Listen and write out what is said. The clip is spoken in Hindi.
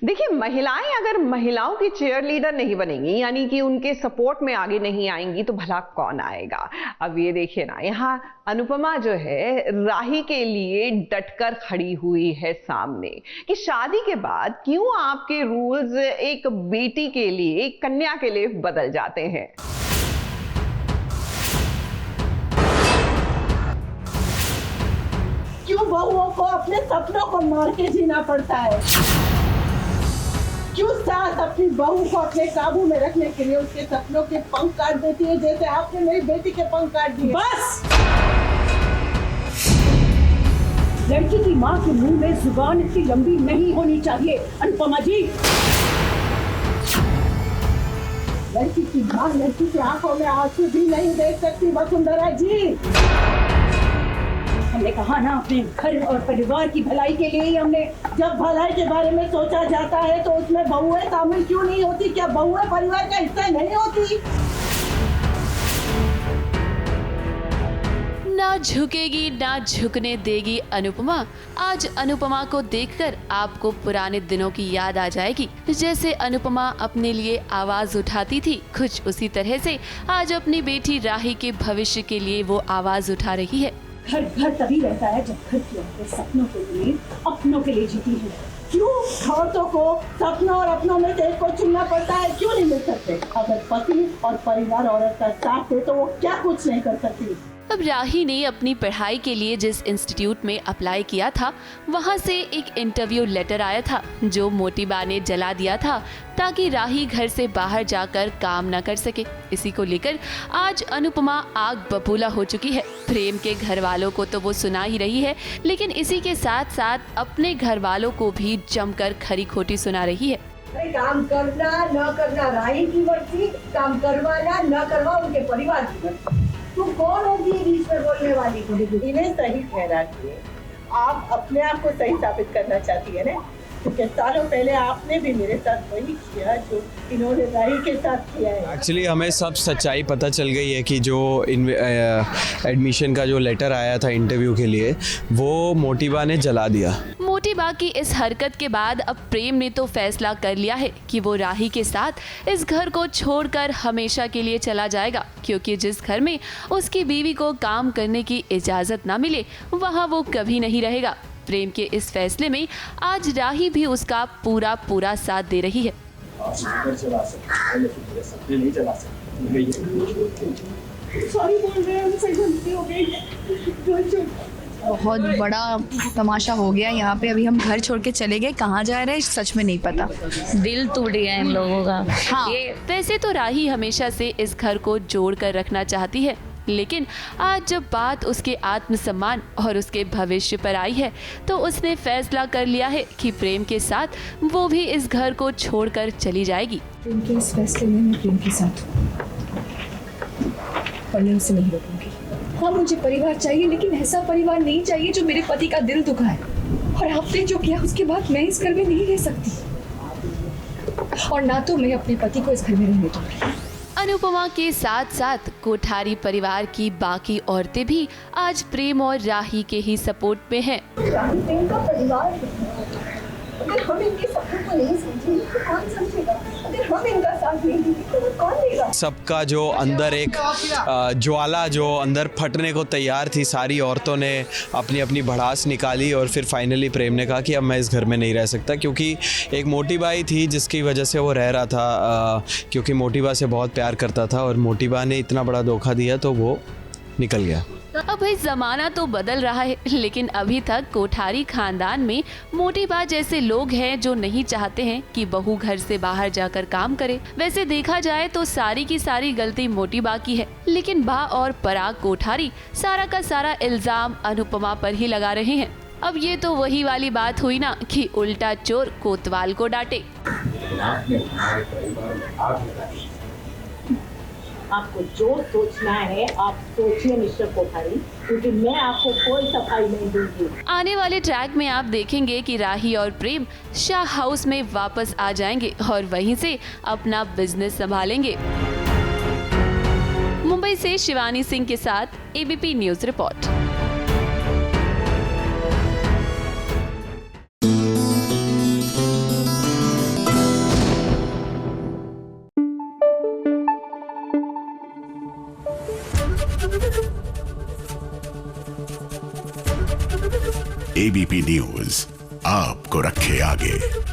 देखिए, महिलाएं अगर महिलाओं की चीयर लीडर नहीं बनेंगी, यानी कि उनके सपोर्ट में आगे नहीं आएंगी, तो भला कौन आएगा। अब ये देखिए ना, यहाँ अनुपमा जो है राही के लिए डटकर खड़ी हुई है सामने कि शादी के बाद क्यों आपके रूल्स एक बेटी के लिए, एक कन्या के लिए बदल जाते हैं। क्यों बहुओं को अपने सपनों को मार के जीना पड़ता है? क्यों सास अपनी बहू को अपने काबू में रखने के लिए उसके सपनों के पंख काट देती है, जैसे आपने मेरी बेटी के पंख काट दिए। बस! लड़की की माँ के मुंह में जुबान इतनी लंबी नहीं होनी चाहिए अनुपमा जी। लड़की की माँ लड़की की आंखों में आंसू भी नहीं देख सकती वसुंधरा जी। हमने कहा ना, अपने घर और परिवार की भलाई के लिए ही हमने। जब भलाई के बारे में सोचा जाता है तो उसमें बहुएं शामिल क्यों नहीं होती? क्या बहुएं परिवार का हिस्सा नहीं होती? ना झुकेगी ना झुकने देगी अनुपमा। आज अनुपमा को देखकर आपको पुराने दिनों की याद आ जाएगी। जैसे अनुपमा अपने लिए आवाज उठाती थी, कुछ उसी तरह से आज अपनी बेटी राही के भविष्य के लिए वो आवाज उठा रही है। घर घर तभी रहता है जब घर की औरतें सपनों के लिए, अपनों के लिए जीती है। क्यों औरतों को सपनों और अपनों में से एक को चुनना पड़ता है? क्यों नहीं मिल सकते? अगर पति और परिवार औरत का साथ दे तो वो क्या कुछ नहीं कर सकती। अब राही ने अपनी पढ़ाई के लिए जिस इंस्टीट्यूट में अप्लाई किया था, वहाँ से एक इंटरव्यू लेटर आया था जो मोटी बा ने जला दिया था ताकि राही घर से बाहर जाकर काम न कर सके। इसी को लेकर आज अनुपमा आग बबूला हो चुकी है। प्रेम के घर वालों को तो वो सुना ही रही है, लेकिन इसी के साथ साथ अपने घर वालों को भी जमकर खरी खोटी सुना रही है। काम करना न करना राही की मर्जी, काम करवाना न करवा उनके परिवार की मर्जी। तू कौन होगी बीच में बोलने वाली? इन्हें सही ठहरा के आप अपने आप को सही साबित करना चाहती है ना? क्योंकि सालों पहले आपने भी मेरे साथ वही किया जो इन्होंने राही के साथ किया है। एक्चुअली हमें सब सच्चाई पता चल गई है कि जो एडमिशन का जो लेटर आया था इंटरव्यू के लिए, वो मोटी बा ने जला दिया। मोटी बा की इस हरकत के बाद अब प्रेम ने तो फैसला कर लिया है कि वो राही के साथ इस घर को छोड़कर हमेशा के लिए चला जाएगा, क्योंकि जिस घर में उसकी बीवी को काम करने की इजाजत ना मिले वहाँ वो कभी नहीं रहेगा। प्रेम के इस फैसले में आज राही भी उसका पूरा साथ दे रही है। बहुत बड़ा तमाशा हो गया यहाँ पे। अभी हम घर छोड़ के चले गए, कहाँ जा रहे हैं सच में नहीं पता। दिल टूट गया इन लोगों का। हाँ। वैसे तो राही हमेशा से इस घर को जोड़ कर रखना चाहती है, लेकिन आज जब बात उसके आत्मसम्मान और उसके भविष्य पर आई है तो उसने फैसला कर लिया है कि प्रेम के साथ वो भी इस घर को छोड़कर चली जाएगी। प्रेम के इस फैसले में मैं प्रेम के साथ और मैं उसे नहीं रोकूंगी। हाँ, मुझे परिवार चाहिए, लेकिन ऐसा परिवार नहीं चाहिए जो मेरे पति का दिल दुखाए। और आपने जो किया उसके बाद मैं इस घर में नहीं रह सकती, और ना तो मैं अपने पति को इस घर में रहने दूंगी। अनुपमा के साथ साथ कोठारी परिवार की बाकी औरतें भी आज प्रेम और राही के ही सपोर्ट में हैं। प्रेम का परिवार अगर हम इनके सपनों को नहीं समझेंगे तो कौन समझेगा? अगर हम इनका साथ नहीं देंगे तो कौन देगा? सबका जो अंदर एक ज्वाला जो अंदर फटने को तैयार थी, सारी औरतों ने अपनी अपनी भड़ास निकाली और फिर फाइनली प्रेम ने कहा कि अब मैं इस घर में नहीं रह सकता, क्योंकि एक मोटी बाई थी जिसकी वजह से वो रह रहा था, क्योंकि मोटी बा से बहुत प्यार करता था और मोटी बा ने इतना बड़ा धोखा दिया तो वो निकल गया। अब भाई जमाना तो बदल रहा है, लेकिन अभी तक कोठारी खानदान में मोटी बा जैसे लोग हैं जो नहीं चाहते हैं कि बहू घर से बाहर जाकर काम करे। वैसे देखा जाए तो सारी की सारी गलती मोटी बा की है, लेकिन बा और पराग कोठारी सारा का सारा इल्जाम अनुपमा पर ही लगा रहे हैं। अब ये तो वही वाली बात हुई ना कि उल्टा चोर कोतवाल को डांटे। आपको जो सोचना है आप सोचिए मिस्टर कोठारी, क्योंकि मैं आपको कोई सफाई नहीं दूंगी। आने वाले ट्रैक में आप देखेंगे कि राही और प्रेम शाह हाउस में वापस आ जाएंगे और वहीं से अपना बिजनेस संभालेंगे। मुंबई से शिवानी सिंह के साथ ABP news report. ABP news आपको रखे आगे।